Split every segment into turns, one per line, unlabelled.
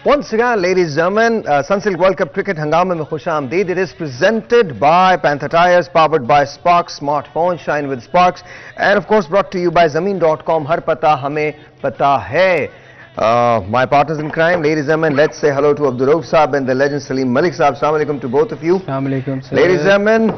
Once again, ladies and gentlemen, Sunsilk World Cup Cricket Hangama mein khush aamdeed. It is presented by Panther Tires, powered by Sparks, smartphone, shine with Sparks, and of course brought to you by Zameen.com. Har pata hame pata hai. My partners in crime, ladies and gentlemen, let's say hello to Abdul Rauf Saab and the legend Salim Malik Saab. Assalamu alaikum to both of you.
Assalamu alaikum, sir.
Ladies and gentlemen,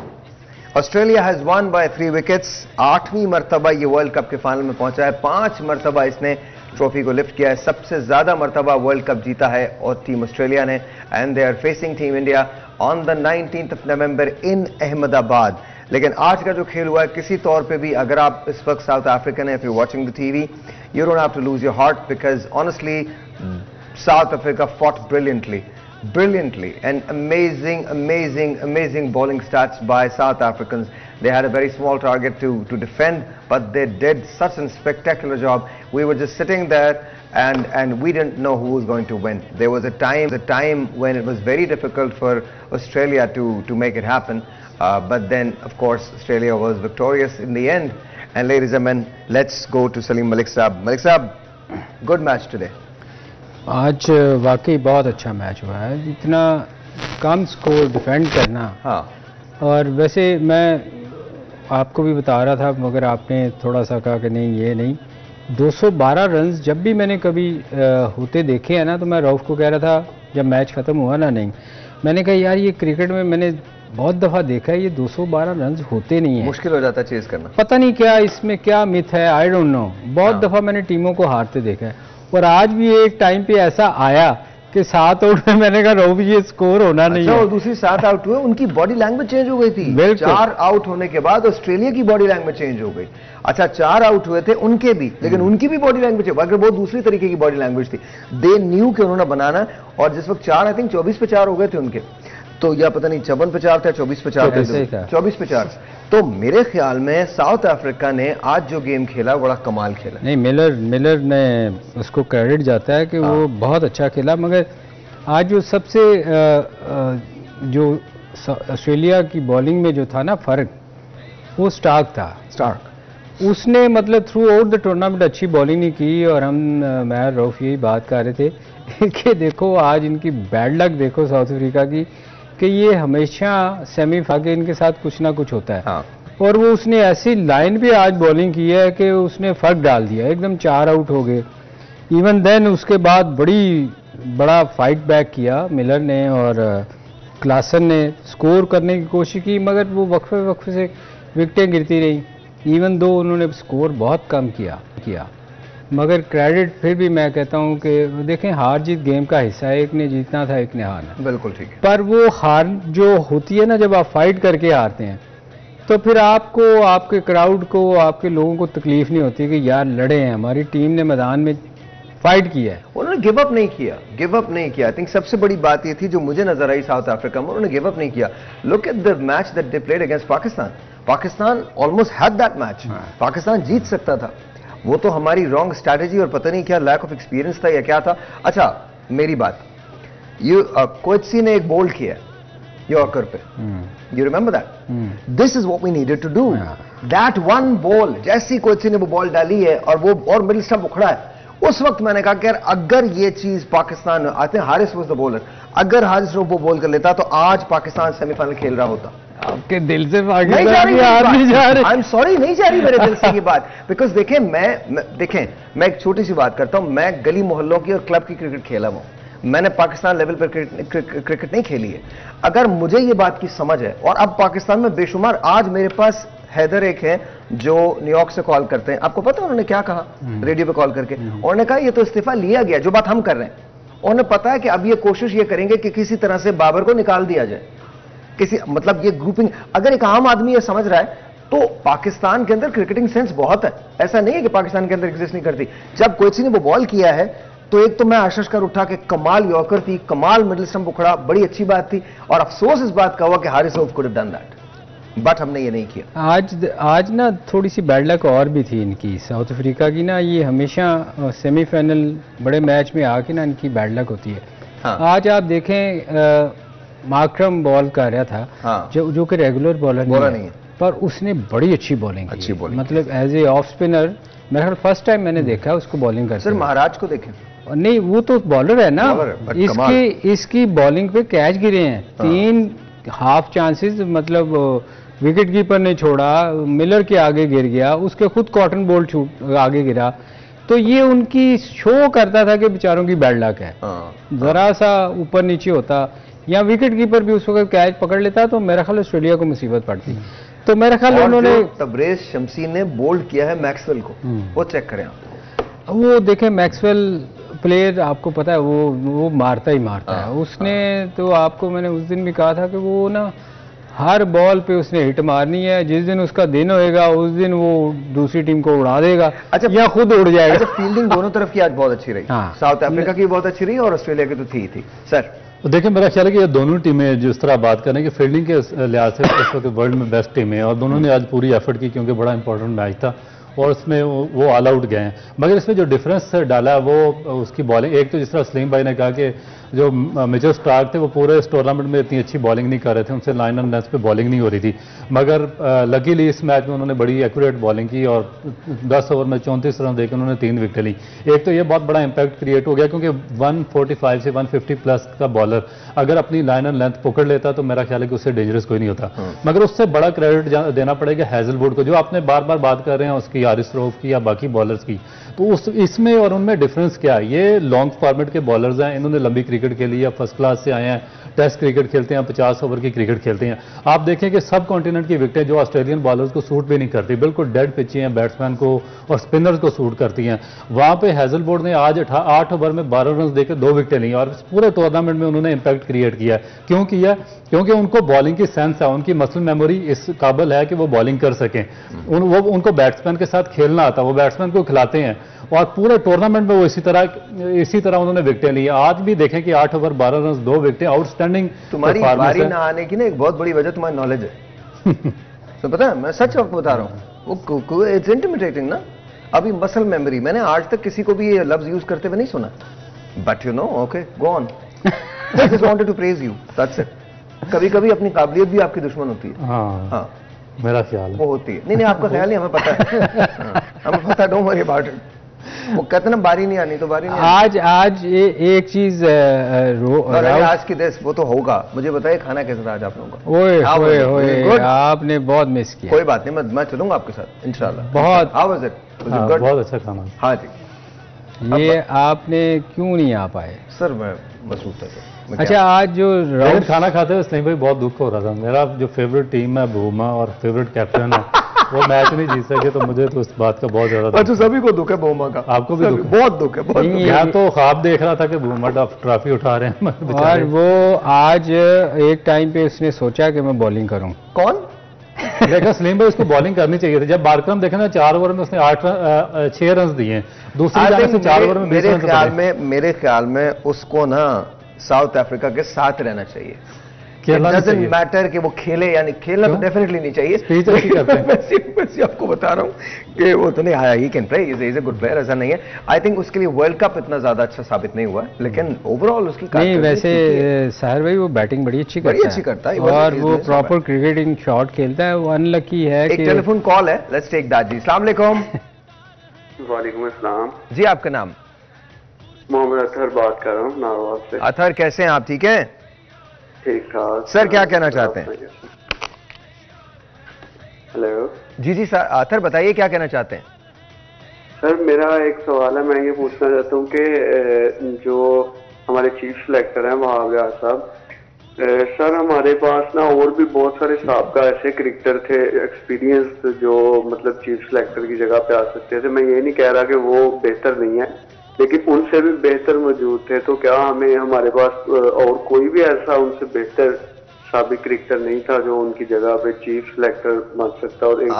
Australia has won by 3 wickets. 8वीं मर्तबा ये world cup के final में पहुंचा है. 5 मर्तबा इसने trophy को लिफ्ट किया है. सबसे ज्यादा मर्तबा वर्ल्ड कप जीता है और टीम ऑस्ट्रेलिया ने. And they are facing team India on the 19th of November इन अहमदाबाद. लेकिन आज का जो खेल हुआ है, किसी तौर पे भी अगर आप इस वक्त साउथ अफ्रीकन है, if you watching the TV, you don't have to lose your heart because honestly South Africa fought brilliantly and amazing bowling stats by South Africans. They had a very small target to defend, but they did such a spectacular job. We were just sitting there and we didn't know who was going to win. There was a time when it was very difficult for Australia to make it happen, but then of course Australia was victorious in the end. And ladies and gentlemen, let's go to Salim Malik Saab. Malik Saab, good match today.
आज वाकई बहुत अच्छा match हुआ है. इतना कम score defend करना.
हाँ.
और वैसे मैं आपको भी बता रहा था, मगर आपने थोड़ा सा कहा कि नहीं ये नहीं. 212 रन जब भी मैंने कभी होते देखे हैं ना, तो मैं रऊफ को कह रहा था जब मैच खत्म हुआ ना, नहीं, मैंने कहा यार ये क्रिकेट में मैंने बहुत दफ़ा देखा है, ये 212 रन होते नहीं है.
मुश्किल हो जाता है चेज करना.
पता नहीं क्या इसमें क्या मिथ है, आई डोंट नो. बहुत दफ़ा मैंने टीमों को हारते देखा है. और आज भी एक टाइम पे ऐसा आया कि 7 आउट में मैंने कहा रऊफ ये स्कोर होना नहीं है.
और दूसरी 7 आउट हुए, उनकी बॉडी लैंग्वेज चेंज हो गई थी. 4 आउट होने के बाद ऑस्ट्रेलिया की बॉडी लैंग्वेज चेंज हो गई. अच्छा 4 आउट हुए थे उनके भी, लेकिन उनकी भी बॉडी लैंग्वेज अगर बहुत दूसरी तरीके की बॉडी लैंग्वेज थी. दे न्यू कि उन्होंने बनाना. और जिस वक्त 4 आई थिंक 24 पे 4 हो गए थे उनके, तो या पता नहीं 54 पे 4 था, 24 पे 4 था, 24 पे 4. तो मेरे ख्याल में साउथ अफ्रीका ने आज जो गेम खेला बड़ा कमाल खेला.
नहीं, मिलर ने उसको क्रेडिट जाता है कि वो बहुत अच्छा खेला. मगर आज जो सबसे जो ऑस्ट्रेलिया की बॉलिंग में जो था ना फर्क, वो स्टार्क था. उसने मतलब थ्रू आउट द टूर्नामेंट अच्छी बॉलिंग नहीं की. और मैं रऊफ यही बात कर रहे थे कि देखो आज इनकी बैड लक देखो साउथ अफ्रीका की, कि ये हमेशा सेमीफाइनल इनके साथ कुछ ना कुछ होता है.
हाँ. और
वो उसने ऐसी लाइन पे आज बॉलिंग की है कि उसने फर्क डाल दिया. एकदम 4 आउट हो गए. इवन देन उसके बाद बड़ा फाइट बैक किया मिलर ने, और क्लासन ने स्कोर करने की कोशिश की, मगर वो वक्फे से विकेटें गिरती रही. इवन दो उन्होंने स्कोर बहुत कम किया. मगर क्रेडिट फिर भी मैं कहता हूं कि देखें हार जीत गेम का हिस्सा है. एक ने जीतना था, एक ने हारना.
बिल्कुल ठीक है.
पर वो हार जो होती है ना, जब आप फाइट करके हारते हैं, तो फिर आपको, आपके क्राउड को, आपके लोगों को तकलीफ नहीं होती कि यार लड़े हैं, हमारी टीम ने मैदान में फाइट किया है.
उन्होंने गिव अप नहीं किया. आई थिंक सबसे बड़ी बात ये थी जो मुझे नजर आई साउथ अफ्रीका में, उन्होंने गिव अप नहीं किया. Look at the match that they played against Pakistan almost had that match. Pakistan जीत सकता था. वो तो हमारी रॉन्ग स्ट्रैटेजी और पता नहीं क्या लैक ऑफ एक्सपीरियंस था या क्या था. अच्छा मेरी बात, कोएत्सी ने एक बोल्ड किया यॉर्कर पे. You remember that? This is what we needed to do. That one ball, जैसी कोएत्सी ने वो बॉल डाली है और मिडिल स्टंप उखड़ा है, उस वक्त मैंने कहा कि अगर ये चीज Pakistan, I think Haris was the bowler, अगर हारिस रऊफ वो बॉल कर लेता तो आज पाकिस्तान सेमीफाइनल खेल रहा होता.
आपके दिल से पाकिस्तान नहीं जा रही.
आई एम सॉरी, नहीं जा रही मेरे दिल से ये बात. बिकॉज देखें मैं एक छोटी सी बात करता हूं. मैं गली मोहल्लों की और क्लब की क्रिकेट खेला हूं. मैंने पाकिस्तान लेवल पर क्रिकेट नहीं खेली है. अगर मुझे ये बात की समझ है, और अब पाकिस्तान में बेशुमार, आज मेरे पास हैदर एक है जो न्यूयॉर्क से कॉल करते हैं. आपको पता है उन्होंने क्या कहा रेडियो पे कॉल करके? उन्होंने कहा ये तो इस्तीफा लिया गया, जो बात हम कर रहे हैं. उन्हें पता है कि अब ये कोशिश ये करेंगे कि किसी तरह से बाबर को निकाल दिया जाए. मतलब ये ग्रुपिंग, अगर एक आम आदमी ये समझ रहा है, तो पाकिस्तान के अंदर क्रिकेटिंग सेंस बहुत है. ऐसा नहीं है कि पाकिस्तान के अंदर एग्जिस्ट नहीं करती. जब कोएत्सी ने वो बॉल किया है, तो एक तो मैं आशीष कर उठा के कमाल यॉर्कर थी, कमाल मिडिल स्टंप उखड़ा, बड़ी अच्छी बात थी. और अफसोस इस बात का हुआ कि Haris Rauf could have done that, but हमने ये नहीं किया.
आज ना थोड़ी सी बैड लक और भी थी इनकी, साउथ अफ्रीका की ना. ये हमेशा सेमीफाइनल बड़े मैच में आके ना इनकी बैड लक होती है. हाँ. आज आप देखें मार्करम बॉल कर रहा था. हाँ. जो कि रेगुलर बॉलर नहीं है, पर उसने बड़ी अच्छी बॉलिंग की. मतलब एज ए ऑफ स्पिनर मेरे ख्याल फर्स्ट टाइम मैंने देखा है उसको बॉलिंग करते.
सर महाराज को देखें,
नहीं वो तो बॉलर है ना,
इसकी
इसकी बॉलिंग पे कैच गिरे हैं, 3 हाफ चांसेस, मतलब विकेट कीपर ने छोड़ा, मिलर के आगे गिर गया, उसके खुद कॉटन बोल्ट छूट आगे गिरा, तो ये उनकी शो करता था कि बेचारों की बैड लक है। जरा सा ऊपर नीचे होता या विकेट कीपर भी उस वक्त कैच पकड़ लेता तो मेरा ख्याल ऑस्ट्रेलिया को मुसीबत पड़ती। तो मेरा ख्याल उन्होंने
तबरेज शमसी ने बोल्ड किया है मैक्सवेल को, वो चेक करें आप।
वो देखें मैक्सवेल प्लेयर आपको पता है वो मारता ही मारता है, उसने तो आपको मैंने उस दिन भी कहा था कि वो ना हर बॉल पे उसने हिट मारनी है, जिस दिन उसका दिन होएगा उस दिन वो दूसरी टीम को उड़ा देगा, अच्छा या खुद उड़ जाएगा।
अच्छा, फील्डिंग दोनों तरफ की आज बहुत अच्छी रही, साउथ अफ्रीका की बहुत अच्छी रही और ऑस्ट्रेलिया की तो थी सर।
देखिए मेरा ख्याल है कि ये दोनों टीमें जिस तरह बात करें कि फील्डिंग के लिहाज से इस वक्त वर्ल्ड में बेस्ट टीम है और दोनों ने आज पूरी एफर्ट की क्योंकि बड़ा इंपॉर्टेंट मैच था और उसमें वो ऑल आउट गए हैं। मगर इसमें जो डिफरेंस डाला है वो उसकी बॉलिंग, एक तो जिस तरह सलीम भाई ने कहा कि जो मिचेल स्टार्क थे वो पूरे इस टूर्नामेंट में इतनी अच्छी बॉलिंग नहीं कर रहे थे, उनसे लाइन एंड लेंथ पे बॉलिंग नहीं हो रही थी, मगर लकीली इस मैच में उन्होंने बड़ी एक्यूरेट बॉलिंग की और 10 ओवर में 34 रन देकर उन्होंने 3 विकेटें ली। एक तो ये बहुत बड़ा इंपैक्ट क्रिएट हो गया क्योंकि 145 से 150 प्लस का बॉलर अगर अपनी लाइन एंड लेंथ पकड़ लेता तो मेरा ख्याल है कि उससे डेंजरस कोई नहीं होता। मगर उससे बड़ा क्रेडिट देना पड़ेगा हैजलवुड को, जो आपने बार बार बात कर रहे हैं उसकी, हारिस रऊफ की या बाकी बॉलर्स की, तो इसमें और उनमें डिफरेंस क्या है? ये लॉन्ग फॉर्मेट के बॉलर्स हैं, इन्होंने लंबी क्रिकेट खेली है, फर्स्ट क्लास से आए हैं, टेस्ट क्रिकेट खेलते हैं, 50 ओवर की क्रिकेट खेलते हैं। आप देखें कि सब कॉन्टिनेंट की विकेटें जो ऑस्ट्रेलियन बॉलर्स को सूट भी नहीं करती, बिल्कुल डेड पिचें हैं, बैट्समैन को और स्पिनर्स को सूट करती हैं। वहां पे हैजलवुड ने आज 8 ओवर में 12 रन देकर 2 विकेटें ली और पूरे टूर्नामेंट में उन्होंने इंपैक्ट क्रिएट किया। क्यों किया? क्योंकि उनको बॉलिंग की सेंस है, उनकी मसल मेमोरी इस काबिल है कि वो बॉलिंग कर सकें, उनको बैट्समैन के साथ खेलना आता, वो बैट्समैन को खिलाते हैं और पूरे टूर्नामेंट में वो इसी तरह उन्होंने विकेटें ली। आज भी देखें कि 8 ओवर 12 रन 2 विकेटें, आउटस्टैंडिंग।
तुम्हारी बारी ना आने की ना एक बहुत बड़ी वजह तुम्हारी नॉलेज है। तो पता है, मैं सच आपको बता रहा हूँ, वो इट्स इंटिमिडेटिंग ना। अभी मसल मेमोरी, मैंने आज तक किसी को भी ये लफ्ज यूज करते हुए नहीं सुना, but you know, okay go on, I just wanted to praise you, that's it. कभी कभी अपनी काबिलियत भी आपकी दुश्मन होती है।
हाँ, मेरा ख्याल
वो होती है। नहीं आपका ख्याल नहीं, हमें पता है, हमें पता है, डोंट वरी अबाउट इट। वो कहते ना बारी नहीं आनी तो बारी नहीं आनी।
आज एक चीज
आज की देश वो तो होगा। मुझे बताइए खाना कैसा था आज आप लोगों का?
ओए आपने बहुत मिस किया।
कोई बात नहीं, मैं चलूंगा आपके साथ इंशाल्लाह।
बहुत
हाउ वाज इट?
बहुत अच्छा खाना।
हाँ जी।
ये आपने क्यों नहीं आ पाए?
सर मैं मसरूफ था।
अच्छा, आज जो
खाना खाते हुए नहीं भाई बहुत दुख हो रहा था। मेरा जो फेवरेट टीम है भूमा और फेवरेट कैप्टन है वो मैच नहीं जीत सके, तो मुझे तो इस बात का बहुत ज्यादा।
अच्छा, सभी को दुख है भूमा का?
आपको भी दुख?
बहुत दुख है, बहुत।
मैं तो ख्वाब देख रहा था कि भूमा ट्रॉफी उठा रहे हैं
और वो आज एक टाइम पे उसने सोचा कि मैं बॉलिंग करूं।
कौन?
देखा सलीम भाई, उसको बॉलिंग करनी चाहिए थी। जब बारक्रम देखे ना 4 ओवर में उसने 6 रन दिए, दूसरी जाने से 4 ओवर में
मेरे ख्याल में उसको ना साउथ अफ्रीका के साथ रहना चाहिए। डजंट मैटर कि वो खेले या नहीं, खेलना तो डेफिनेटली नहीं चाहिए। मैं आपको बता रहा हूँ कि वो तो नहीं आया, he can play, is a good player, ऐसा नहीं है। आई थिंक उसके लिए वर्ल्ड कप इतना ज्यादा अच्छा साबित नहीं हुआ, लेकिन ओवरऑल उसकी
नहीं, वैसे साहिर भाई वो बैटिंग बड़ी अच्छी करता है और वो प्रॉपर क्रिकेटिंग शॉट खेलता है। वो अनलकी है।
एक टेलीफोन कॉल है, लेट्स टेक दैट जी। अस्सलाम वालेकुम।
वालेकुम अस्सलाम
जी, आपका नाम?
मोहम्मद अतहर बात कर रहा हूँ नारोवाल से।
अतहर, कैसे हैं आप? ठीक हैं?
ठीक ठाक।
सर क्या कहना चाहते हैं?
हेलो
जी जी सर, अतहर बताइए क्या कहना चाहते हैं?
सर मेरा एक सवाल है, मैं ये पूछना चाहता हूँ कि जो हमारे चीफ सिलेक्टर हैं वहाब साहब, सर हमारे पास ना और भी बहुत सारे साहब ऐसे क्रिकेटर थे एक्सपीरियंस जो मतलब चीफ सिलेक्टर की जगह पे आ सकते थे। मैं ये नहीं कह रहा कि वो बेहतर नहीं है, लेकिन उनसे भी बेहतर मौजूद थे। तो क्या हमारे पास और कोई भी ऐसा उनसे बेहतर साबिक क्रिकेटर नहीं था जो उनकी जगह पे चीफ सिलेक्टर बन सकता और एक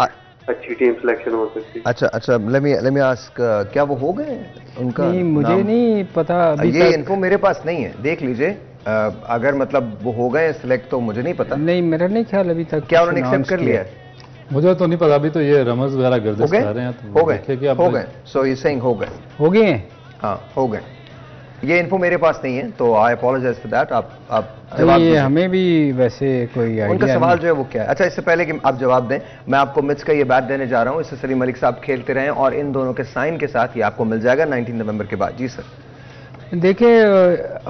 अच्छी टीम सिलेक्शन हो सकती?
अच्छा, लेट मी आस्क, क्या वो हो गए उनका?
नहीं, मुझे नहीं पता अभी
ये इनको मेरे पास नहीं है, देख लीजिए। अगर मतलब वो हो गए सिलेक्ट तो मुझे नहीं पता।
नहीं, मेरा नहीं ख्याल अभी तक।
क्या उन्होंने एक्सेप्ट कर लिया है?
मुझे तो नहीं पता, अभी तो ये रमज वगैरह गर्दिश कर रहे हैं। तो
हो गए। सो यू सेइंग हो गए? हाँ, हो गए। ये इन्फो मेरे पास नहीं है, तो आई अपोलोजाइज फॉर दैट। आप जवाब दीजिए।
हमें भी वैसे कोई आइडिया
उनका सवाल जो है वो क्या है? अच्छा, इससे पहले कि आप जवाब दें, मैं आपको मिच का ये बैट देने जा रहा हूँ। इससे सलीम मलिक साहब खेलते रहे और इन दोनों के साइन के साथ ये आपको मिल जाएगा 19 नवंबर के बाद। जी सर।
देखिए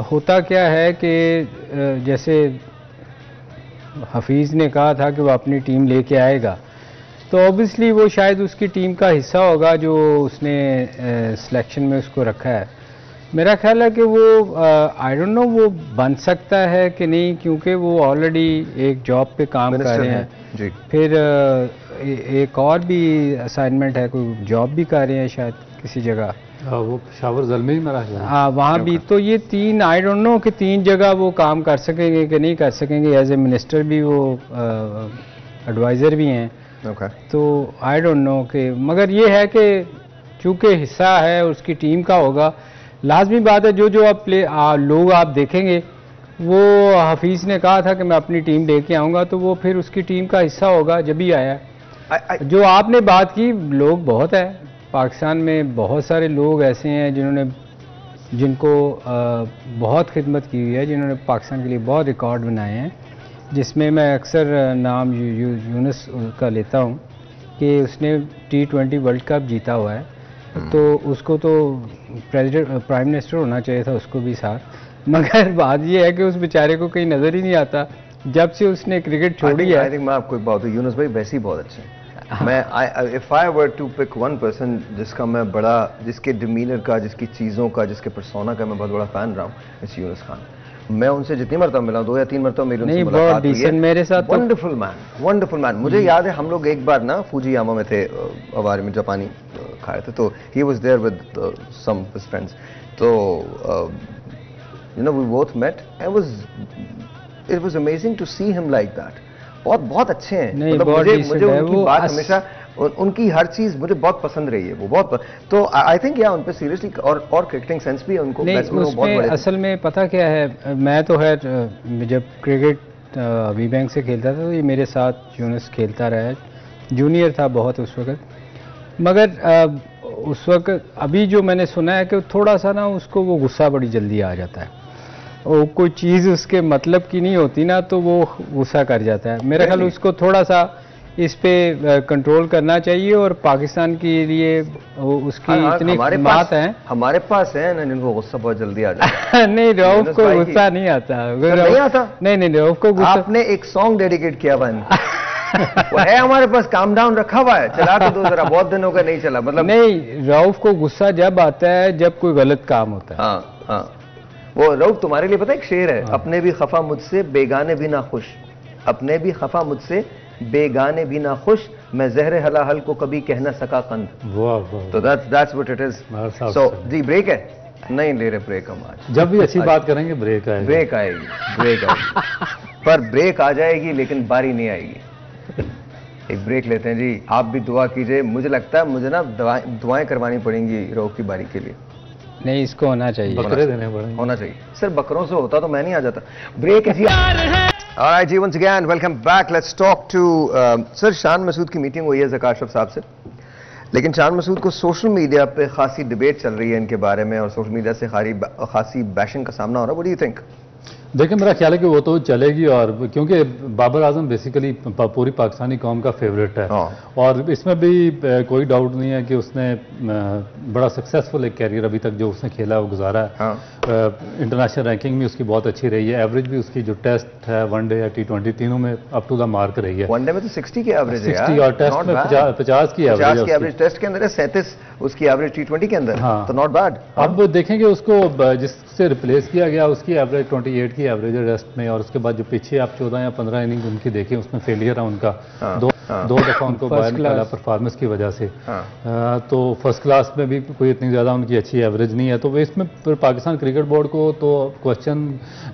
होता क्या है कि जैसे हफीज़ ने कहा था कि वो अपनी टीम लेके आएगा, तो ऑब्वियसली वो शायद उसकी टीम का हिस्सा होगा जो उसने सिलेक्शन में उसको रखा है। मेरा ख्याल है कि वो आई डोंट नो वो बन सकता है कि नहीं, क्योंकि वो ऑलरेडी एक जॉब पे काम कर रहे हैं
जी।
फिर एक और भी असाइनमेंट है, कोई जॉब भी कर रहे हैं शायद किसी जगह,
वो पेशावर ज़ल्मी मेरा
हाँ वहाँ भी। तो ये तीन आई डोंट नो कि 3 जगह वो काम कर सकेंगे कि नहीं कर सकेंगे। एज ए मिनिस्टर भी वो एडवाइज़र भी हैं। तो आई डोंट नो कि, मगर ये है कि चूँकि हिस्सा है उसकी टीम का होगा, लाजमी बात है जो आप लोग आप देखेंगे, वो हफीज़ ने कहा था कि मैं अपनी टीम लेके आऊँगा, तो वो फिर उसकी टीम का हिस्सा होगा जब ही आया। जो आपने बात की, लोग बहुत है पाकिस्तान में, बहुत सारे लोग ऐसे हैं जिनको बहुत खिदमत की हुई है, जिन्होंने पाकिस्तान के लिए बहुत रिकॉर्ड बनाए हैं, जिसमें मैं अक्सर नाम यूनुस का लेता हूँ कि उसने T20 वर्ल्ड कप जीता हुआ है। तो उसको तो प्राइम मिनिस्टर होना चाहिए था उसको भी साथ, मगर बात ये है कि उस बेचारे को कहीं नज़र ही नहीं आता जब से उसने क्रिकेट छोड़ी है।
आई थिंक मैं आपको एक बात हूँ, यूनुस भाई वैसे ही बहुत अच्छे हैं। मैं if I were to pick one person जिसका मैं बड़ा, जिसके डिमीनर का, जिसकी चीज़ों का, जिसके पर्सोना का मैं बहुत बड़ा फैन रहा हूँ, इट्स यूनुस खान। मैं उनसे जितनी मरतबा मिला, 2 या 3 मरतबा मेरी उनसे मुलाकात हुई है।
मेरे साथ
वंडरफुल मैन। मुझे याद है हम लोग एक बार ना फूजियामा में थे, अवारी में जापानी खाए थे, तो he was there with some his friends, तो you know we both met and it was amazing to see him like that. बहुत अच्छे हैं, मतलब मुझे उनकी बात हमेशा, उनकी हर चीज मुझे बहुत पसंद रही है, वो बहुत। तो आई थिंक या उन पे सीरियसली और क्रिकेटिंग सेंस भी है उनको।
उसमें असल में पता क्या है, मैं तो है जब क्रिकेट वी बैंक से खेलता था तो ये मेरे साथ यूनुस खेलता रहा है, जूनियर था बहुत उस वक्त, मगर उस वक्त अभी जो मैंने सुना है कि थोड़ा सा ना उसको वो गुस्सा बड़ी जल्दी आ जाता है, और कोई चीज़ उसके मतलब की नहीं होती ना तो वो गुस्सा कर जाता है। मेरा ख्याल उसको थोड़ा सा इस पे कंट्रोल करना चाहिए, और पाकिस्तान के लिए उसकी इतनी बात है,
हमारे पास है ना जिनको गुस्सा बहुत जल्दी आ जाता है।
नहीं रऊफ को गुस्सा नहीं आता,
नहीं आता।
नहीं रऊफ को गुस्सा,
आपने एक सॉन्ग डेडिकेट किया हुआ वो है हमारे पास, काम डाउन रखा हुआ है, चला तो दो जरा, बहुत दिन हो गए नहीं चला। मतलब
नहीं, रऊफ को गुस्सा जब आता है जब कोई गलत काम होता है।
हाँ वो रऊफ तुम्हारे लिए पता है एक शेर है, अपने भी खफा मुझसे बेगाने भी ना खुश, अपने भी खफा मुझसे बेगाने भी ना खुश, मैं जहरे हलाहल को कभी कह ना सका कंद। तो that's what it is. So जी ब्रेक है, नहीं ले रहे ब्रेक हम आज,
जब भी अच्छी बात करेंगे ब्रेक आएगी,
पर ब्रेक आ जाएगी लेकिन बारी नहीं आएगी। एक ब्रेक लेते हैं जी, आप भी दुआ कीजिए। मुझे लगता है मुझे ना दुआएं करवानी पड़ेंगी रऊफ की बारी के लिए।
नहीं, इसको होना चाहिए,
बकरे देने पड़ेंगे,
होना चाहिए सर। बकरों से होता तो मैं नहीं आ जाता। ब्रेक जी। ऑलराइट जी, once again welcome back. Let's talk to sir, Shan Masood की मीटिंग हुई है ज़का अशरफ साहब से, लेकिन शान मसूद को सोशल मीडिया पे खासी डिबेट चल रही है इनके बारे में, और सोशल मीडिया से खासी बैशिंग का सामना हो रहा है। What do you think?
देखिए मेरा ख्याल है कि वो तो चलेगी, और क्योंकि बाबर आजम बेसिकली पूरी पाकिस्तानी कौम का फेवरेट है, और इसमें भी कोई डाउट नहीं है कि उसने बड़ा सक्सेसफुल एक कैरियर अभी तक जो उसने खेला वो गुजारा है। इंटरनेशनल रैंकिंग भी उसकी बहुत अच्छी रही है, एवरेज भी उसकी जो टेस्ट है, वनडे या T20 तीनों में अप टू द मार्क रही है।
वनडे में तो 60 की एवरेज है,
60 और टेस्ट में 50 की एवरेज,
टेस्ट के अंदर है 37 उसकी एवरेज T20 के अंदर, तो नॉट बैड।
अब देखेंगे उसको जिससे रिप्लेस किया गया उसकी एवरेज 28 की एवरेज है टेस्ट में, और उसके बाद जो पीछे आप 14 या 15 इनिंग उनकी देखें उसमें फेलियर है उनका, दो दफा उनको बाहर निकाला परफॉर्मेंस की वजह से। तो फर्स्ट क्लास में भी कोई इतनी ज्यादा उनकी अच्छी एवरेज नहीं है, तो इसमें पाकिस्तान क्रिकेट बोर्ड को तो क्वेश्चन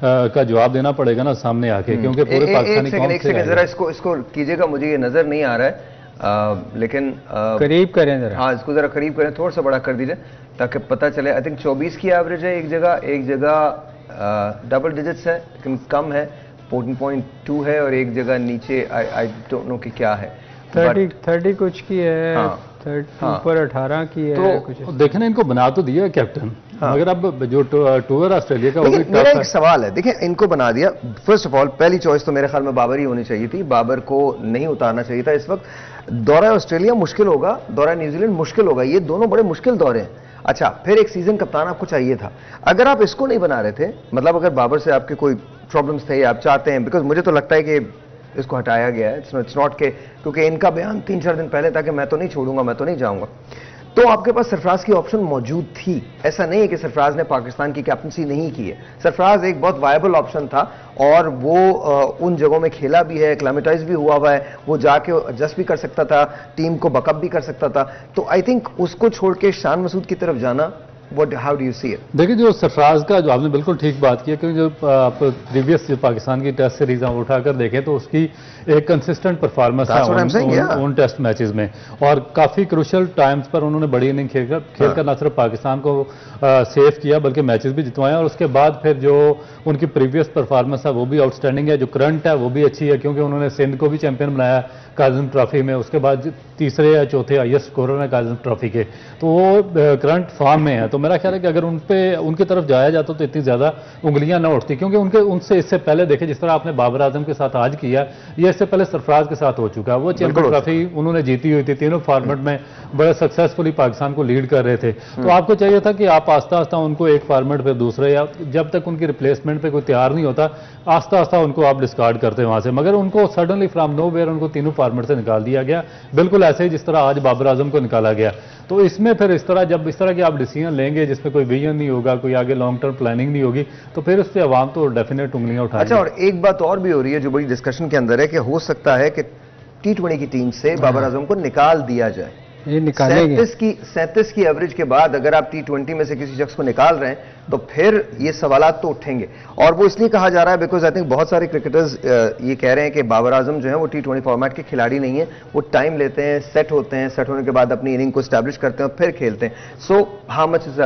का जवाब देना पड़ेगा ना सामने आके, क्योंकि पूरे पाकिस्तानी कौम से
जरा इसको कीजिएगा, मुझे ये नजर नहीं आ रहा है, लेकिन
करीब करें जरा।
हाँ, इसको जरा करीब करें, थोड़ा सा बड़ा कर दीजिए ताकि पता चले। आई थिंक 24 की एवरेज है, एक जगह डबल डिजिट्स है लेकिन कम है, 14.2 है, और एक जगह नीचे आई डोंट नो कि क्या है,
30 कुछ की है, 30 ऊपर 18 की है।
तो
कुछ
देखने इनको बना तो दिया कैप्टन, मगर अब जो टूर ऑस्ट्रेलिया का,
मेरा एक सवाल है, देखिए इनको बना दिया। फर्स्ट ऑफ ऑल पहली चॉइस तो मेरे ख्याल में बाबर ही होनी चाहिए थी, बाबर को नहीं उतारना चाहिए था। इस वक्त दौरा ऑस्ट्रेलिया मुश्किल होगा, दौरा न्यूजीलैंड मुश्किल होगा, ये दोनों बड़े मुश्किल दौरे हैं। अच्छा, फिर एक सीजन कप्तान आपको चाहिए था। अगर आप इसको नहीं बना रहे थे, मतलब अगर बाबर से आपके कोई प्रॉब्लम्स थे, आप चाहते हैं, बिकॉज मुझे तो लगता है कि इसको हटाया गया है, इट्स नॉट के, क्योंकि इनका बयान 3-4 दिन पहले था कि मैं तो नहीं छोड़ूंगा, मैं तो नहीं जाऊंगा, तो आपके पास सरफराज की ऑप्शन मौजूद थी। ऐसा नहीं है कि सरफराज ने पाकिस्तान की कैप्टनसी नहीं की है, सरफराज एक बहुत वायबल ऑप्शन था और वो उन जगहों में खेला भी है, एक्लामेटाइज भी हुआ है, वो जाके एडजस्ट भी कर सकता था, टीम को बकअप भी कर सकता था। तो आई थिंक उसको छोड़ के शान मसूद की तरफ जाना, What, how do you see it?
देखिए, जो सरफराज का, जो आपने बिल्कुल ठीक बात की है, क्योंकि जो आप प्रीवियस जो पाकिस्तान की टेस्ट सीरीज हम उठाकर देखें तो उसकी एक कंसिस्टेंट परफॉर्मेंस है उन टेस्ट मैचेस में, और काफ़ी क्रूशल टाइम्स पर उन्होंने बड़ी इनिंग खेलकर न सिर्फ पाकिस्तान को सेव किया बल्कि मैचेस भी जितवाए, और उसके बाद फिर जो उनकी प्रीवियस परफॉर्मेंस है वो भी आउटस्टैंडिंग है, जो करंट है वो भी अच्छी है, क्योंकि उन्होंने सिंध को भी चैंपियन बनाया काज़िम ट्रॉफी में, उसके बाद तीसरे या चौथे हाईएस्ट स्कोरर हैं काज़िम ट्रॉफी के, तो वो करंट फॉर्म में है। तो मेरा ख्याल है कि अगर उनकी तरफ जाया जाता तो इतनी ज़्यादा उंगलियां न उठती, क्योंकि उनसे इससे पहले देखें जिस तरह आपने बाबर आजम के साथ आज किया, ये इससे पहले सरफराज के साथ हो चुका है। वो चैंपियन ट्रॉफी उन्होंने जीती हुई थी, तीनों फॉर्मेट में बड़े सक्सेसफुली पाकिस्तान को लीड कर रहे थे। तो आपको चाहिए था कि आप आस्ता आस्ता उनको एक फॉर्मेट पे दूसरे, या जब तक उनकी रिप्लेसमेंट पे कोई तैयार नहीं होता, आस्ता आस्ता उनको आप डिस्कार्ड करते वहां से, मगर उनको सडनली फ्रॉम नोवेयर उनको तीनों फॉर्मेट से निकाल दिया गया, बिल्कुल ऐसे ही जिस तरह आज बाबर आजम को निकाला गया। तो इसमें फिर जब इस तरह की आप डिसीजन लेंगे जिसमें कोई विजन नहीं होगा, कोई आगे लॉन्ग टर्म प्लानिंग नहीं होगी, तो फिर उस पर अवाम तो डेफिनेट उंगलियां उठाएंगे।
अच्छा, और एक बात और भी हो रही है जो बड़ी डिस्कशन के अंदर है कि हो सकता है कि T20 की टीम से बाबर आजम को निकाल दिया जाए।
ये निकालेंगे
37 की एवरेज के बाद अगर आप T20 में से किसी शख्स को निकाल रहे हैं तो फिर ये सवालात तो उठेंगे, और वो इसलिए कहा जा रहा है बिकॉज आई थिंक बहुत सारे क्रिकेटर्स ये कह रहे हैं कि बाबर आजम जो है वो T20 फॉर्मेट के खिलाड़ी नहीं है, वो टाइम लेते हैं, सेट होते हैं, सेट होने के बाद अपनी इनिंग को स्टैब्लिश करते हैं और फिर खेलते हैं। सो हाउ मच इज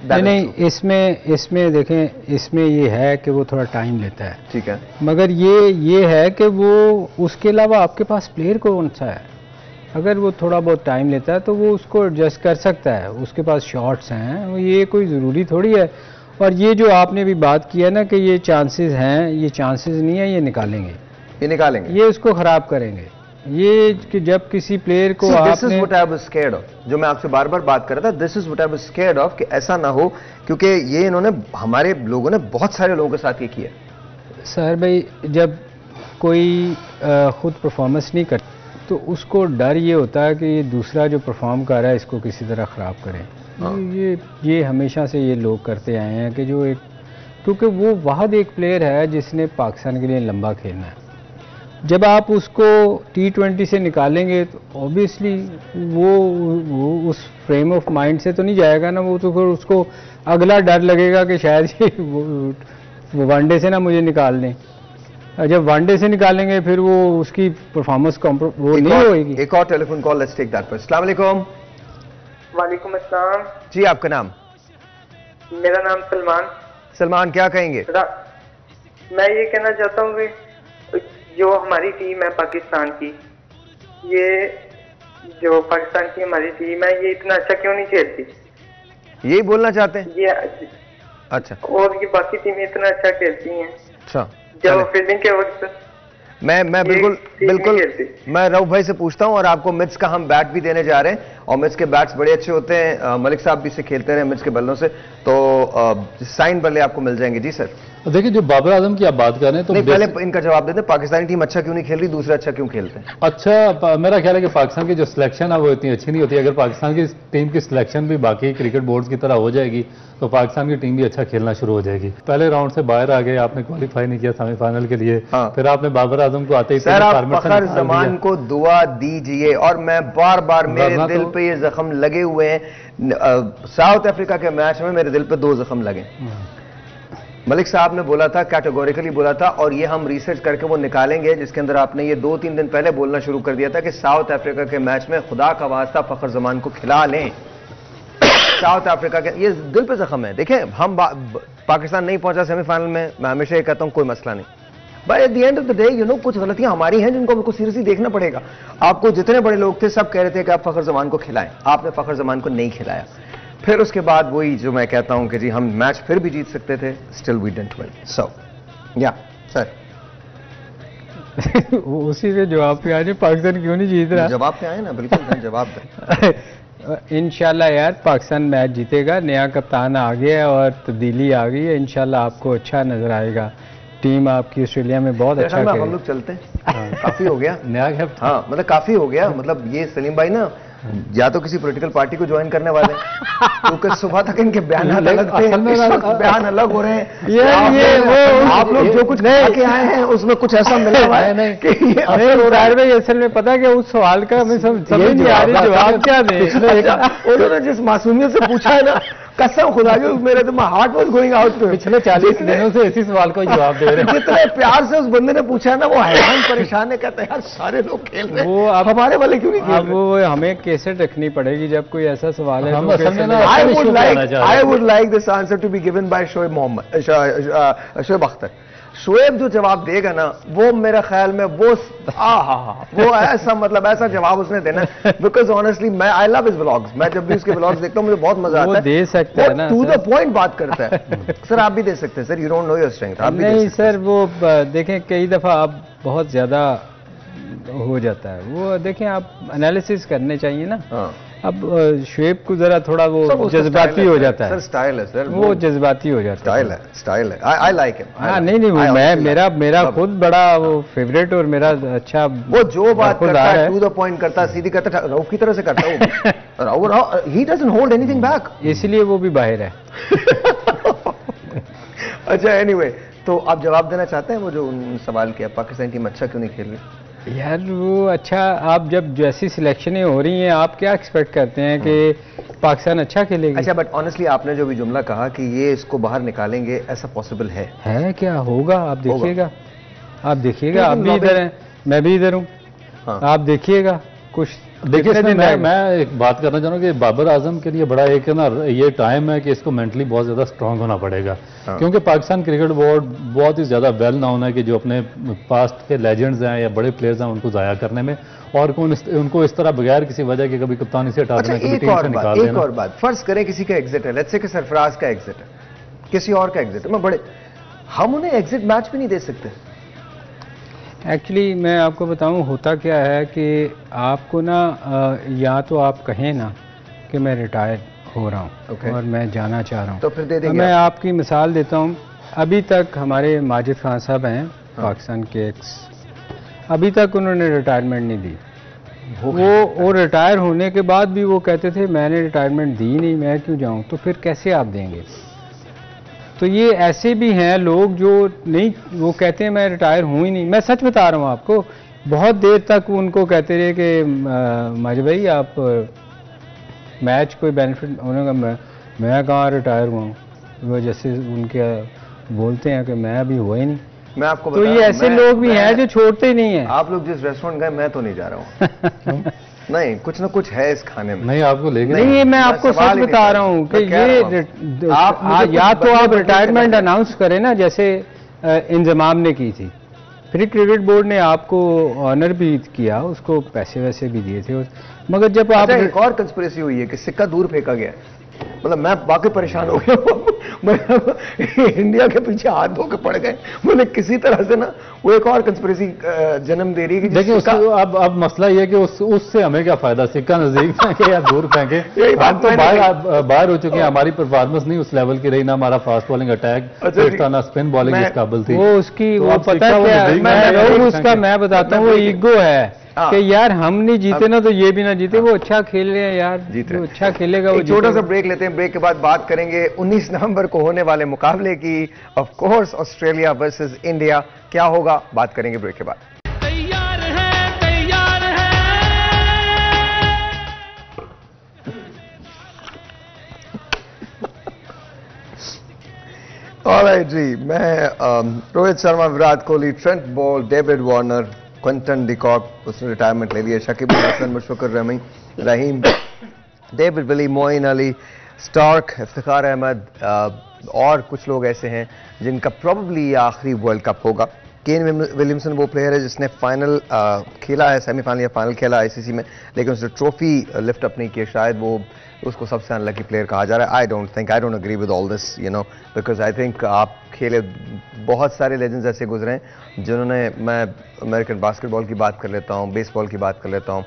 नहीं, इसमें देखें, इसमें ये है कि वो थोड़ा टाइम लेता है,
ठीक है,
मगर ये है कि वो उसके अलावा आपके पास प्लेयर कौन सा है, अगर वो थोड़ा बहुत टाइम लेता है तो वो उसको एडजस्ट कर सकता है, उसके पास शॉट्स हैं, ये कोई ज़रूरी थोड़ी है। और ये जो आपने भी बात की है ना कि ये चांसेस हैं, ये चांसेस नहीं है, ये निकालेंगे, ये उसको ख़राब करेंगे। ये कि जब किसी प्लेयर को
this is what I was scared of, जो मैं आपसे बार बार बात कर रहा था, this is what I was scared of, कि ऐसा ना हो, क्योंकि ये इन्होंने हमारे लोगों ने बहुत सारे लोगों के साथ ये किया।
सर भाई, जब कोई खुद परफॉर्मेंस नहीं करता तो उसको डर ये होता है कि ये दूसरा जो परफॉर्म कर रहा है इसको किसी तरह ख़राब करें। ये हमेशा से ये लोग करते आए हैं कि जो एक, क्योंकि वो वाहद एक प्लेयर है जिसने पाकिस्तान के लिए लंबा खेलना है। जब आप उसको T20 से निकालेंगे तो ऑब्वियसली वो उस फ्रेम ऑफ माइंड से तो नहीं जाएगा ना, वो तो फिर उसको अगला डर लगेगा कि शायद वो वनडे से ना मुझे निकाल दें। जब वनडे से निकालेंगे फिर वो उसकी परफॉर्मेंस वो नहीं होगी।
एक और telephone call, let's take that first. अस्सलाम वालेकुम।
वालेकुम अस्सलाम
जी, आपका नाम?
मेरा नाम सलमान।
सलमान, क्या कहेंगे?
मैं ये कहना चाहता हूँ कि जो हमारी टीम है पाकिस्तान की, ये जो पाकिस्तान की हमारी टीम है, ये इतना अच्छा क्यों नहीं खेलती?
यही बोलना चाहते हैं
ये?
अच्छा,
और ये बाकी टीमें इतना अच्छा खेलती हैं।
अच्छा,
जब फील्डिंग के वक्त
मैं बिल्कुल मैं रऊफ भाई से पूछता हूं, और आपको मिट्स का हम बैट भी देने जा रहे हैं, और मिट्स के बैट्स बड़े अच्छे होते हैं, मलिक साहब भी से खेलते रहे मिट्स के बल्लों से, तो साइन बल्ले आपको मिल जाएंगे। जी सर।
देखिए, जो बाबर आजम की आप बात कर रहे हैं तो
पहले इनका जवाब देते हैं, पाकिस्तानी टीम अच्छा क्यों नहीं खेल रही, दूसरा अच्छा क्यों खेलते हैं?
अच्छा, मेरा ख्याल है कि पाकिस्तान की जो सिलेक्शन है वो इतनी अच्छी नहीं होती। अगर पाकिस्तान की टीम की सिलेक्शन भी बाकी क्रिकेट बोर्ड्स की तरह हो जाएगी तो पाकिस्तान की टीम भी अच्छा खेलना शुरू हो जाएगी। पहले राउंड से बाहर आ गए, आपने क्वालिफाई नहीं किया सेमीफाइनल के लिए, फिर आपने बाबर आजम को आते ही
सर आप फखर जमान को दुआ दीजिए, और मैं बार बार मेरे दिल पे ये जख्म लगे हुए हैं। साउथ अफ्रीका के मैच में मेरे दिल पे 2 जख्म लगे। मलिक साहब ने बोला था, कैटेगोरिकली बोला था, और ये हम रिसर्च करके वो निकालेंगे, जिसके अंदर आपने ये 2-3 दिन पहले बोलना शुरू कर दिया था कि साउथ अफ्रीका के मैच में खुदा का वास्ता फखर जमान को खिला लें। साउथ अफ्रीका के ये दिल पे जख्म है। देखें, हम पाकिस्तान नहीं पहुंचा सेमीफाइनल में, मैं हमेशा ये कहता हूं कोई मसला नहीं, but at the end of the day you know कुछ गलतियां हमारी हैं जिनको हमको सीरियसली देखना पड़ेगा। आपको जितने बड़े लोग थे सब कह रहे थे कि आप फखर जमान को खिलाएं, आपने फखर जमान को नहीं खिलाया। फिर उसके बाद वही जो मैं कहता हूं कि जी हम मैच फिर भी जीत सकते थे, स्टिल वी डिडंट विन। सो या सर
उसी पे जवाब पे आ जाए, पाकिस्तान क्यों नहीं जीत रहा?
जवाब पे आए ना, बिल्कुल जवाब दें।
इंशाल्लाह यार पाकिस्तान मैच जीतेगा, नया कप्तान आ गया है और तब्दीली आ गई है, इंशाल्लाह आपको अच्छा नजर आएगा। टीम आपकी ऑस्ट्रेलिया में बहुत अच्छा खेल।
हम लोग चलते हैं, काफी हो गया
नया कैप्टन।
हाँ मतलब काफी हो गया, मतलब ये सलीम भाई ना या तो किसी पॉलिटिकल पार्टी को ज्वाइन करने वाले हैं क्योंकि सुबह तक इनके बयान अलग थे, इस वक्त बयान अलग हो रहे हैं।
ये वो
आप लोग जो कुछ के आए हैं उसमें कुछ ऐसा मिला हुआ है
नहीं
कि ये
रोडार भाई असल में पता है कि उस सवाल का हमें समझ नहीं आ रही जवाब क्या दे।
उन्होंने जिस मासूमियत से पूछा है ना, कसम खुदा की मेरे तो heart was going out to.
पिछले 40 दिनों से इसी सवाल का जवाब दे रहे हैं।
जितने प्यार से उस बंदे ने पूछा है ना, वो हैरान परेशान है, कहते हैं यार सारे लोग खेल रहे हैं,
वो अब
हमारे वाले क्यों नहीं खेल रहे?
वो हमें कैसेट रखनी पड़ेगी जब कोई ऐसा सवाल है।
I would like this answer to be given by Shoaib Akhtar. Shoaib जो जवाब देगा ना, वो मेरा ख्याल में वो वो ऐसा मतलब ऐसा जवाब उसने देना, बिकॉज ऑनेस्टली मैं आई लव हिज व्लॉग्स, मैं जब भी उसके व्लॉग्स देखता हूँ मुझे बहुत मजा आता है।
दे सकता है ना,
टू द पॉइंट बात करता है। सर आप भी दे सकते हैं sir, you don't know your strength. आप भी
नहीं सर, वो देखें कई दफा आप बहुत ज्यादा हो जाता है, वो देखें आप एनालिसिस करने चाहिए ना। अब शुएब को जरा थोड़ा वो जज्बाती हो जाता है।
सर स्टाइल है सर,
वो जज्बाती हो जाता है।
स्टाइल है। I like him.
हाँ नहीं मैं मेरा खुद बड़ा वो फेवरेट और मेरा अच्छा,
वो जो बात करता है टू द पॉइंट करता है, सीधी करता है, रऊफ की तरह से करता है। He doesn't hold anything back,
इसलिए वो भी बाहर है।
अच्छा एनीवे, तो आप जवाब देना चाहते हैं वो जो सवाल किया, पाकिस्तान टीम अच्छा क्यों नहीं खेल रही?
यार वो अच्छा, आप जब जैसी सिलेक्शनें हो रही हैं आप क्या एक्सपेक्ट करते हैं कि पाकिस्तान अच्छा खेलेगी?
अच्छा बट ऑनेस्टली आपने जो भी जुमला कहा कि ये इसको बाहर निकालेंगे, ऐसा पॉसिबल है
क्या होगा? आप देखिएगा, आप भी इधर हैं, मैं भी इधर हूँ। हाँ। आप देखिएगा कुछ।
देखिए मैं एक बात करना चाहूँ कि बाबर आजम के लिए बड़ा एक ना ये टाइम है कि इसको मेंटली बहुत ज़्यादा स्ट्रांग होना पड़ेगा। हाँ। क्योंकि पाकिस्तान क्रिकेट बोर्ड बहुत ही ज़्यादा वेल नाउन है कि जो अपने पास्ट के लेजेंड्स हैं या बड़े प्लेयर्स हैं उनको ज़ाया करने में, और उनको इस तरह बगैर किसी वजह के कभी कप्तानी से हटा देना,
एक और बात, फर्ज करें किसी का एग्जिट है, लेट्स से कि सरफराज का एग्जिट है, किसी और का एग्जिट है, हम उन्हें एग्जिट मैच भी नहीं दे सकते।
एक्चुअली मैं आपको बताऊं होता क्या है कि आपको ना या तो आप कहें ना कि मैं रिटायर हो रहा हूं और मैं जाना चाह रहा हूं,
तो फिर दे देंगे।
मैं आपकी मिसाल देता हूं, अभी तक हमारे माजिद खान साहब हैं, पाकिस्तान के एक्स, अभी तक उन्होंने रिटायरमेंट नहीं दी। वो रिटायर होने के बाद भी वो कहते थे मैंने रिटायरमेंट दी नहीं, मैं क्यों जाऊं, तो फिर कैसे आप देंगे? तो ये ऐसे भी हैं लोग जो नहीं, वो कहते हैं मैं रिटायर हूँ ही नहीं। मैं सच बता रहा हूँ आपको, बहुत देर तक उनको कहते रहे कि माजिद भाई आप मैच कोई बेनिफिट, उन्होंने कहा मैं कहाँ रिटायर हुआ हूँ, वो जैसे उनके बोलते हैं कि मैं अभी हुआ ही नहीं।
मैं आपको
तो ये ऐसे लोग भी हैं जो छोड़ते ही नहीं हैं।
आप लोग जिस रेस्टोरेंट गए मैं तो नहीं जा रहा हूँ। नहीं, कुछ ना कुछ है इस खाने में।
नहीं आपको लेके
नहीं, मैं आपको सच बता रहा हूँ कि ये या तो आप रिटायरमेंट अनाउंस करें ना, जैसे इंजमाम ने की थी, फिर क्रिकेट बोर्ड ने आपको ऑनर भी किया, उसको पैसे वैसे भी दिए थे, मगर जब आप
एक और कंस्पिरेसी हुई है कि सिक्का दूर फेंका गया, मतलब मैं बाकी परेशान हो गया। इंडिया के पीछे हाथ धो के पड़ गए, बोले किसी तरह से ना वो एक और कंस्पिरेसी जन्म दे रही है कि
देखिए अब मसला ये है कि उससे हमें क्या फायदा, सिक्का नजदीक फेंके या दूर फेंके, हम तो बाहर हो चुके हैं, हमारी परफॉर्मेंस नहीं उस लेवल की रही, ना हमारा फास्ट बॉलिंग अटैक था, ना स्पिन बॉलिंग इस काबिल थी।
वो उसकी वो पता है उसका मैं बताता हूँ, वो ईगो है कि यार हम नहीं जीते ना तो ये भी ना जीते, वो अच्छा खेल रहे हैं यार, जो अच्छा खेलेगा वो।
छोटा सा ब्रेक लेते हैं, ब्रेक के बाद बात करेंगे 19 नवंबर को होने वाले मुकाबले की, of course Australia versus India, क्या होगा, बात करेंगे ब्रेक के बाद।
तैयार है
ऑलराइट जी, मैं Rohit Sharma, Virat Kohli, Trent Boult, David Warner, Quinton de Kock, उसने रिटायरमेंट ले लिया, Shakib Al Hasan, Mushfiqur Rahim, David Willey, Moeen Ali, Starc, Iftikhar Ahmed, और कुछ लोग ऐसे हैं जिनका प्रोबेबली ये आखिरी वर्ल्ड कप होगा। केन विलियमसन वो प्लेयर है जिसने फाइनल खेला है, सेमीफाइनल या फाइनल खेला आईसीसी में, लेकिन उसने ट्रॉफी लिफ्ट अप नहीं किया, शायद वो उसको सबसे अनलकी प्लेयर कहा जा रहा है। I don't agree with all this, you know, because I think आप खेले, बहुत सारे लेजेंड्स ऐसे गुजरे हैं जिन्होंने, मैं अमेरिकन बास्केटबॉल की बात कर लेता हूँ, बेसबॉल की बात कर लेता हूँ,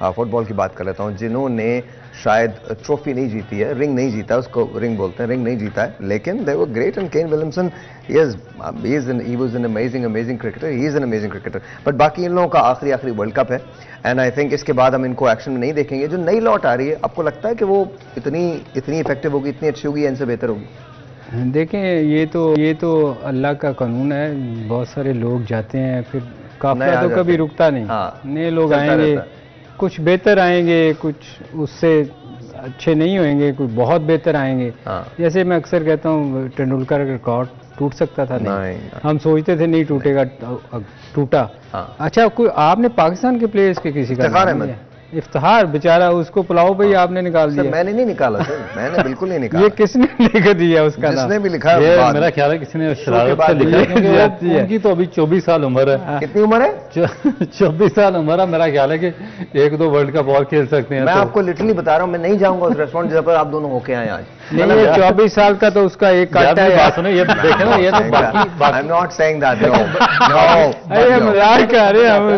फुटबॉल की बात कर लेता हूं, जिन्होंने शायद ट्रॉफी नहीं जीती है, रिंग नहीं जीता, उसको रिंग बोलते हैं, रिंग नहीं जीता है, लेकिन they were great and Kane Williamson he was an amazing cricketer, he is an amazing cricketer. But बाकी इन लोगों का आखिरी वर्ल्ड कप है एंड आई थिंक इसके बाद हम इनको एक्शन में नहीं देखेंगे। जो नई लौट आ रही है, आपको लगता है कि वो इतनी इफेक्टिव होगी, इतनी अच्छी होगी, इनसे बेहतर होगी?
देखें, ये तो अल्लाह का कानून है, बहुत सारे लोग जाते हैं, फिर काफिला तो कभी रुकता नहीं। नए लोग आएंगे, कुछ बेहतर आएंगे, कुछ उससे अच्छे नहीं होंगे, कुछ बहुत बेहतर आएंगे। जैसे मैं अक्सर कहता हूँ, तेंदुलकर का रिकॉर्ड टूट सकता था, नहीं। हम सोचते थे नहीं टूटेगा, टूटा। अच्छा, कोई आपने पाकिस्तान के प्लेयर्स के किसी का इफ्तिखार बेचारा, उसको पुलाव पे ही आपने निकाल दिया।
मैंने नहीं निकाला सर, मैंने बिल्कुल नहीं निकाला।
ये किसने लिख दिया उसका नाम?
जिसने भी लिखा
ये मेरा ख्याल है किसी ने शरारत से लिखा, क्योंकि उनकी तो अभी 24 साल उम्र है।
कितनी उम्र है?
24 साल उम्र है। मेरा ख्याल है कि 1-2 वर्ल्ड कप और खेल सकते हैं।
मैं आपको लिटरली बता रहा हूँ, मैं नहीं जाऊंगा उस रेस्टोरेंट जहाँ पर आप दोनों होके आए आज।
नहीं, ये 24 साल का तो उसका एक काटा है।
बात सुनो, ये देखे ना, ये तो बाकी
I am not saying that, no.
अरे मजाक कर रहे हैं हम,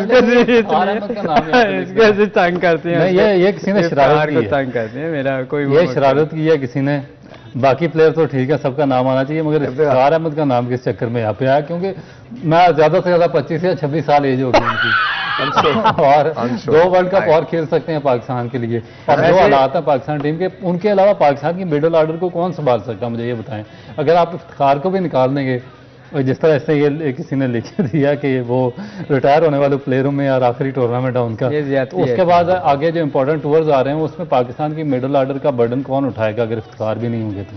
इसके तंग करते हैं।
ये किसी ने शरारत की है,
तंग करते हैं, मेरा कोई
ये शरारत की है किसी ने। बाकी प्लेयर तो ठीक है, सबका नाम आना चाहिए, मगर इफ्तिखार अहमद का नाम किस चक्कर में यहाँ पे आया? क्योंकि मैं ज्यादा से ज्यादा 25 या 26 साल एज होगी उनकी और 2 वर्ल्ड कप और खेल सकते हैं पाकिस्तान के लिए। और जो हालात है पाकिस्तान टीम के, उनके अलावा पाकिस्तान की मिडिल ऑर्डर को कौन संभाल सकता है, मुझे ये बताएं। अगर आप इफ्तिखार को भी निकाल देंगे, और जिस तरह से ये किसी ने लिख दिया कि वो रिटायर होने वाले प्लेयरों में और आखिरी टूर्नामेंट है उनका, तो उसके बाद आगे जो इंपॉर्टेंट टूर्स आ रहे हैं उसमें पाकिस्तान की मिडिल ऑर्डर का बर्डन कौन उठाएगा अगर इफ्तिखार भी नहीं होंगे तो?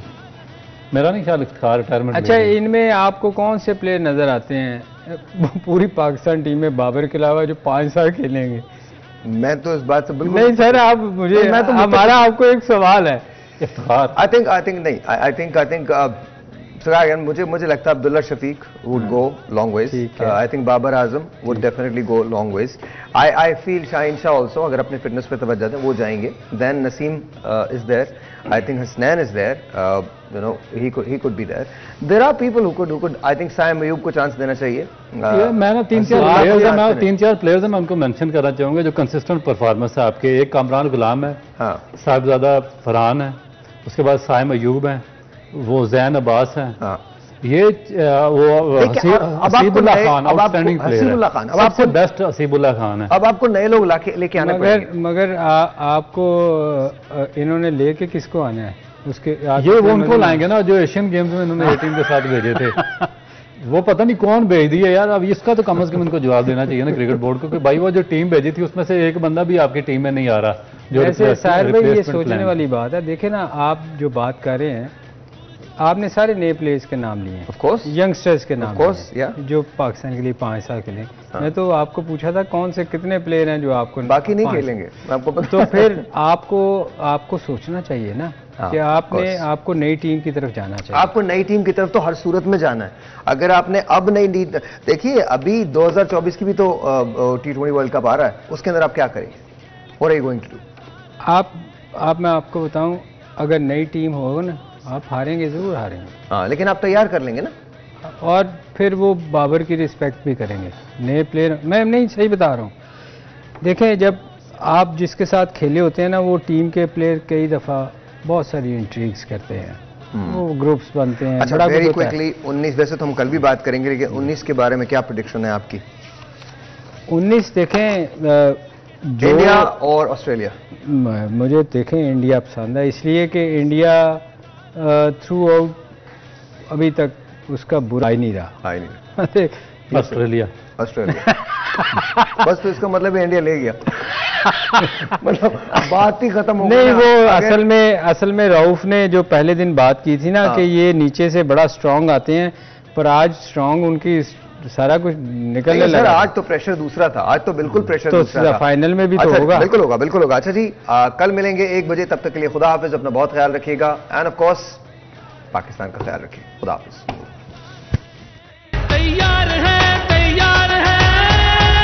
मेरा नहीं ख्याल इफ्तिखार रिटायरमेंट।
अच्छा, इनमें आपको कौन से प्लेयर नजर आते हैं पूरी पाकिस्तान टीम में बाबर के अलावा जो 5 साल खेलेंगे?
मैं तो इस बात से बिल्कुल
नहीं सर, आप मुझे, हमारा आपको एक सवाल है।
इफ्तिखार
आई थिंक मुझे लगता है Abdullah Shafique would go long ways. I think Babar Azam would definitely go long ways. I feel Shaheen Shah also, अगर अपने फिटनेस पे तवज्जो दें वो जाएंगे। Then Naseem is there, I think Hasnain is there, you know he could be there. There are people who could I think Saim Ayub को chance देना चाहिए।
मैं ना 3-4 प्लेयर्स हैं, मैं उनको मेंशन करना चाहूंगा जो कंसिस्टेंट परफॉर्मेंस है आपके। एक कामरान गुलाम है, साहिबजादा फरहान है, उसके बाद साइम अयूब है, वो जैन अब्बास है, ये वो हसीबुल्लाह खान आउटस्टैंडिंग प्लेयर है, अब आपसे बेस्ट हसीबुल्लाह खान है।
अब आपको नए लोग लेके आने पड़ेंगे।
मगर आपको इन्होंने लेके किसको आना है? उसके
ये वो उनको लाएंगे ना जो एशियन गेम्स में इन्होंने 18 के साथ भेजे थे। वो पता नहीं कौन भेज दिया यार, अब इसका तो कम से कम इनको जवाब देना चाहिए ना क्रिकेट बोर्ड को कि भाई वो जो टीम भेजी थी उसमें से एक बंदा भी आपकी टीम में नहीं आ रहा। जो
ऐसे साहिर भाई, ये सोचने वाली बात है। देखे ना, आप जो बात कर रहे हैं, आपने सारे नए प्लेयर्स के नाम लिए हैं,
ऑफ कोर्स,
यंगस्टर्स के नाम,
जो
पाकिस्तान के लिए 5 साल के लिए। मैं तो आपको पूछा था कौन से कितने प्लेयर हैं जो आपको,
बाकी नहीं खेलेंगे आपको पता।
तो फिर आपको सोचना चाहिए ना कि आपको नई टीम की तरफ जाना चाहिए।
आपको नई टीम की तरफ तो हर सूरत में जाना है। अगर आपने अब नई देखिए, अभी 2024 की भी तो T20 वर्ल्ड कप आ रहा है, उसके अंदर आप क्या करेंगे? What are you going to do?
मैं आपको बताऊं, अगर नई टीम होगा ना, आप हारेंगे, जरूर हारेंगे।
हाँ, लेकिन आप तैयार कर लेंगे ना,
और फिर वो बाबर की रिस्पेक्ट भी करेंगे। नए प्लेयर, मैं नहीं, सही बता रहा हूँ। देखें, जब आप जिसके साथ खेले होते हैं ना, वो टीम के प्लेयर कई दफ़ा बहुत सारी इंट्रीग्स करते हैं, वो ग्रुप्स बनते हैं।
अच्छा, वेरी क्विकली 19, वैसे तो हम कल भी बात करेंगे, लेकिन 19 के बारे में क्या प्रेडिक्शन है आपकी? 19
देखें,
इंडिया और ऑस्ट्रेलिया।
मुझे देखें इंडिया पसंद है, इसलिए कि इंडिया थ्रू आउट अभी तक उसका बुरा ही नहीं रहा।
ऑस्ट्रेलिया
बस, तो इसका मतलब इंडिया ले गया। मतलब बात ही खत्म हो गई।
नहीं, वो असल में रऊफ ने जो पहले दिन बात की थी ना कि ये नीचे से बड़ा स्ट्रांग आते हैं, पर आज स्ट्रांग उनकी सारा कुछ निकलने लगा।
आज तो प्रेशर दूसरा था, आज तो बिल्कुल प्रेशर
तो
दूसरा था।
फाइनल में भी तो होगा।
बिल्कुल होगा। अच्छा जी, कल मिलेंगे 1 बजे, तब तक के लिए खुदा हाफिज, अपना बहुत ख्याल रखिएगा, एंड ऑफ कोर्स पाकिस्तान का ख्याल रखिए। खुदा हाफिज।
तैयार है